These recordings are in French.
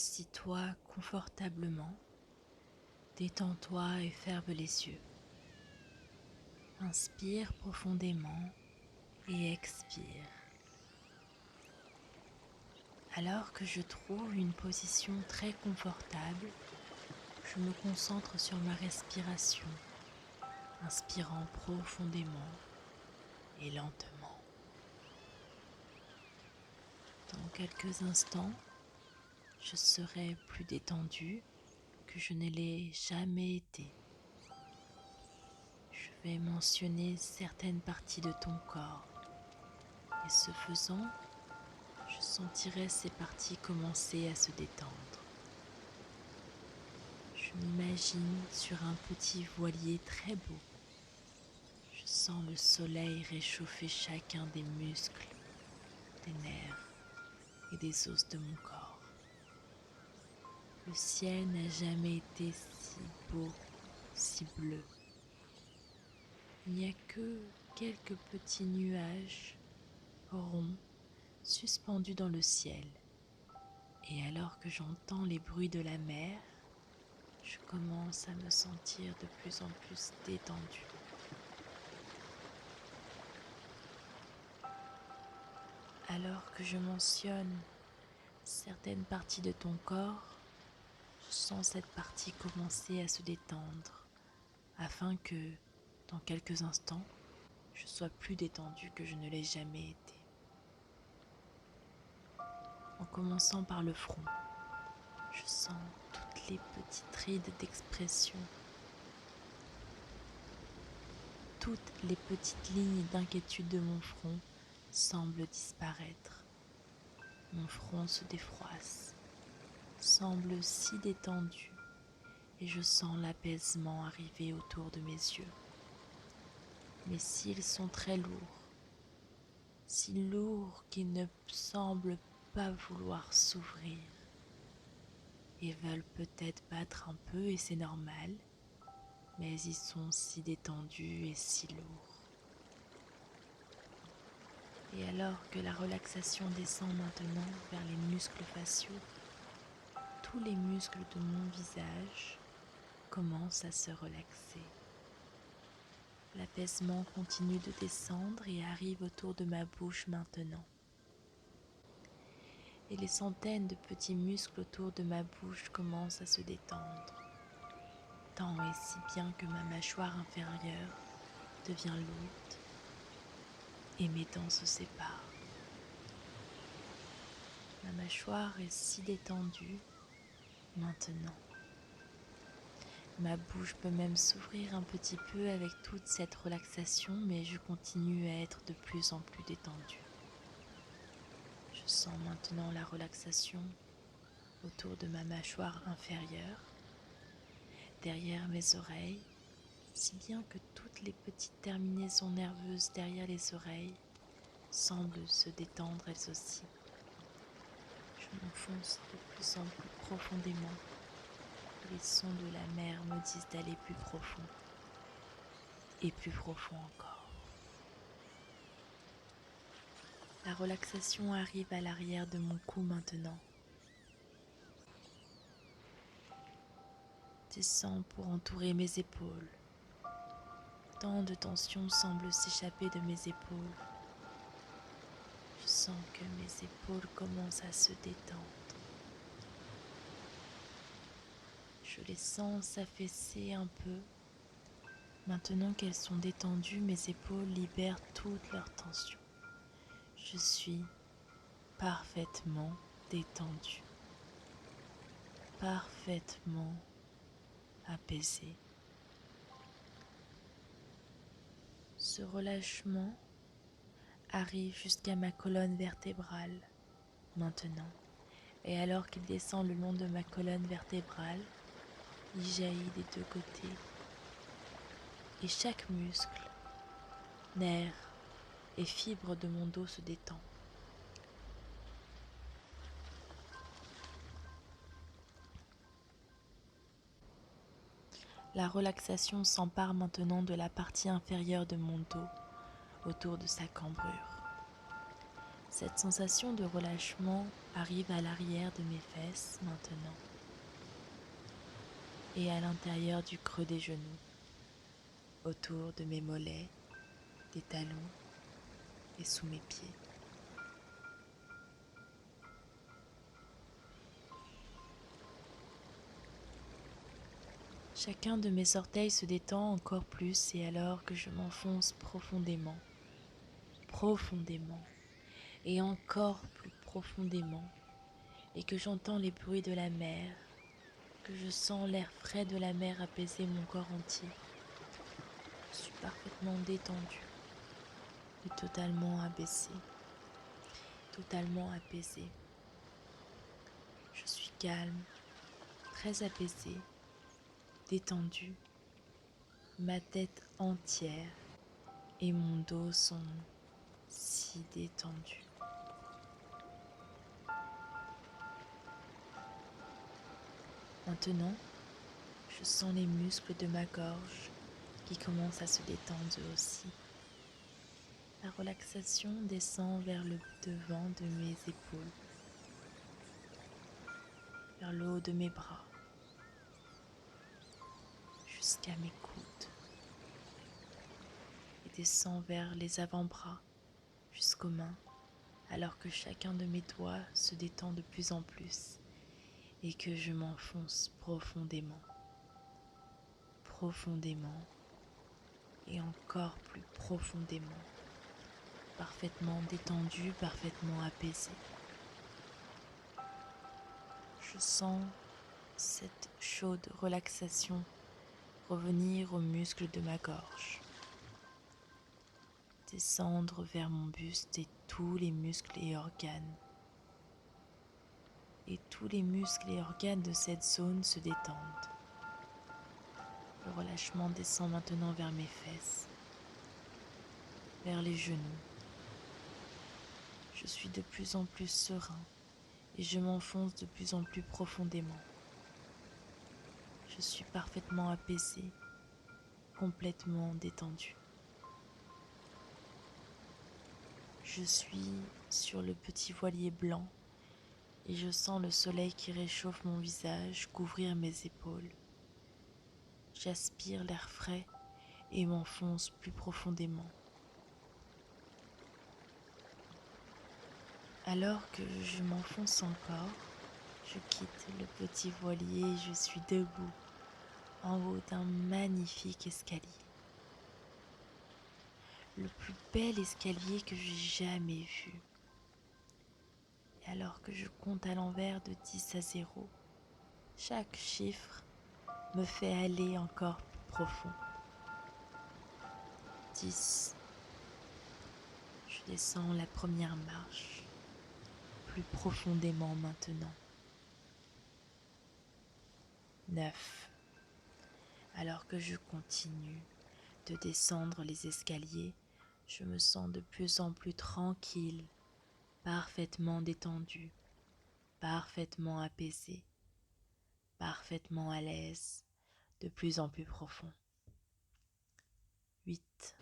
Assis-toi confortablement, détends-toi et ferme les yeux. Inspire profondément et expire. Alors que je trouve une position très confortable, je me concentre sur ma respiration, inspirant profondément et lentement. Dans quelques instants, je serai plus détendu que je ne l'ai jamais été. Je vais mentionner certaines parties de ton corps et ce faisant, je sentirai ces parties commencer à se détendre. Je m'imagine sur un petit voilier très beau. Je sens le soleil réchauffer chacun des muscles, des nerfs et des os de mon corps. Le ciel n'a jamais été si beau, si bleu. Il n'y a que quelques petits nuages ronds suspendus dans le ciel. Et alors que j'entends les bruits de la mer, je commence à me sentir de plus en plus détendu. Alors que je mentionne certaines parties de ton corps, je sens cette partie commencer à se détendre afin que, dans quelques instants, je sois plus détendu que je ne l'ai jamais été. En commençant par le front, je sens toutes les petites rides d'expression, toutes les petites lignes d'inquiétude de mon front semblent disparaître. Mon front se défroisse, semble si détendu et je sens l'apaisement arriver autour de mes yeux. Mes cils sont très lourds, si lourds qu'ils ne semblent pas vouloir s'ouvrir et veulent peut-être battre un peu et c'est normal, mais ils sont si détendus et si lourds. Et alors que la relaxation descend maintenant vers les muscles faciaux, tous les muscles de mon visage commencent à se relaxer. L'apaisement continue de descendre et arrive autour de ma bouche maintenant. Et les centaines de petits muscles autour de ma bouche commencent à se détendre, tant et si bien que ma mâchoire inférieure devient lourde et mes dents se séparent. Ma mâchoire est si détendue maintenant. Ma bouche peut même s'ouvrir un petit peu avec toute cette relaxation, mais je continue à être de plus en plus détendue. Je sens maintenant la relaxation autour de ma mâchoire inférieure, derrière mes oreilles, si bien que toutes les petites terminaisons nerveuses derrière les oreilles semblent se détendre elles aussi. Je m'enfonce de plus en plus profondément et les sons de la mer me disent d'aller plus profond et plus profond encore. La relaxation arrive à l'arrière de mon cou maintenant. Descend pour entourer mes épaules. Tant de tension semble s'échapper de mes épaules. Je sens que mes épaules commencent à se détendre. Je les sens s'affaisser un peu. Maintenant qu'elles sont détendues, mes épaules libèrent toute leur tension. Je suis parfaitement détendu, parfaitement apaisé. Ce relâchement arrive jusqu'à ma colonne vertébrale maintenant. Et alors qu'il descend le long de ma colonne vertébrale, il jaillit des deux côtés. Et chaque muscle, nerf et fibre de mon dos se détend. La relaxation s'empare maintenant de la partie inférieure de mon dos, autour de sa cambrure. Cette sensation de relâchement arrive à l'arrière de mes fesses maintenant et à l'intérieur du creux des genoux, autour de mes mollets, des talons et sous mes pieds. Chacun de mes orteils se détend encore plus et alors que je m'enfonce profondément, profondément et encore plus profondément et que j'entends les bruits de la mer, que je sens l'air frais de la mer apaiser mon corps entier, je suis parfaitement détendue et totalement abaissée, totalement apaisée. Je suis calme, très apaisée, détendue, ma tête entière et mon dos sont si détendus. Maintenant, je sens les muscles de ma gorge qui commencent à se détendre eux aussi. La relaxation descend vers le devant de mes épaules, vers le haut de mes bras, jusqu'à mes coudes, et descend vers les avant-bras, jusqu'aux mains, alors que chacun de mes doigts se détend de plus en plus et que je m'enfonce profondément, profondément et encore plus profondément, parfaitement détendu, parfaitement apaisé. Je sens cette chaude relaxation revenir aux muscles de ma gorge, descendre vers mon buste et tous les muscles et organes. Et tous les muscles et organes de cette zone se détendent. Le relâchement descend maintenant vers mes fesses, vers les genoux. Je suis de plus en plus serein et je m'enfonce de plus en plus profondément. Je suis parfaitement apaisé, complètement détendu. Je suis sur le petit voilier blanc et je sens le soleil qui réchauffe mon visage couvrir mes épaules. J'aspire l'air frais et m'enfonce plus profondément. Alors que je m'enfonce encore, je quitte le petit voilier et je suis debout en haut d'un magnifique escalier. Le plus bel escalier que j'ai jamais vu. Et alors que je compte à l'envers de 10 à 0, chaque chiffre me fait aller encore plus profond. 10. Je descends la première marche, plus profondément maintenant. 9. Alors que je continue de descendre les escaliers, je me sens de plus en plus tranquille, parfaitement détendu, parfaitement apaisé, parfaitement à l'aise, de plus en plus profond. 8.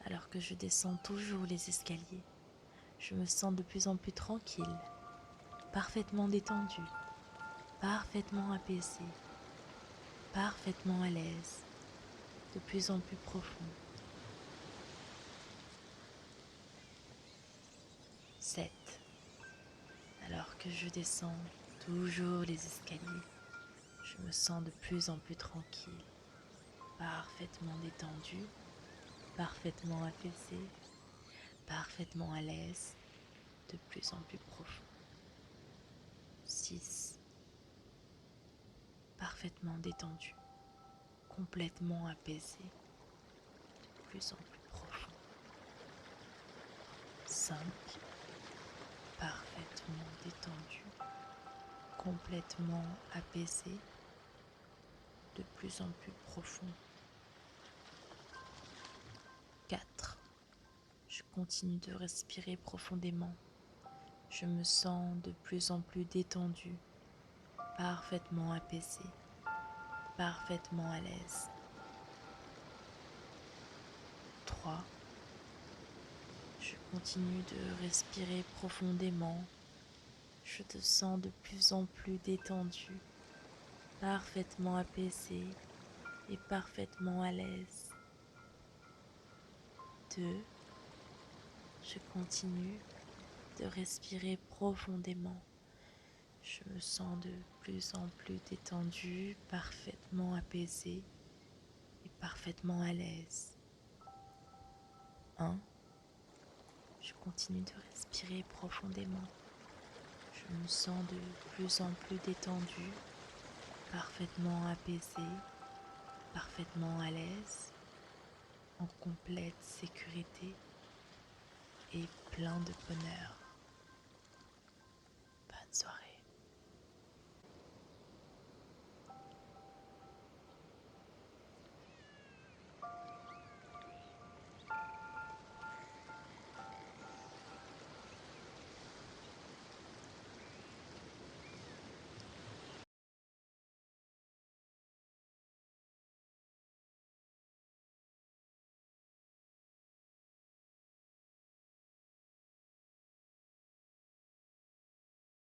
Alors que je descends toujours les escaliers, je me sens de plus en plus tranquille, parfaitement détendu, parfaitement apaisé, parfaitement à l'aise, de plus en plus profond. 7. Alors que je descends toujours les escaliers, je me sens de plus en plus tranquille, parfaitement détendu, parfaitement apaisé, parfaitement à l'aise, de plus en plus profond. 6. Parfaitement détendu, complètement apaisé, de plus en plus profond. 5. Parfaitement détendu, complètement apaisé, de plus en plus profond. 4. Je continue de respirer profondément. Je me sens de plus en plus détendu, parfaitement apaisé, parfaitement à l'aise. 3. Je continue de respirer profondément. Je te sens de plus en plus détendu, parfaitement apaisé et parfaitement à l'aise. 2. Je continue de respirer profondément. Je me sens de plus en plus détendu, parfaitement apaisé et parfaitement à l'aise. 1. Je continue de respirer profondément. Je me sens de plus en plus détendu, parfaitement apaisé, parfaitement à l'aise, en complète sécurité et plein de bonheur.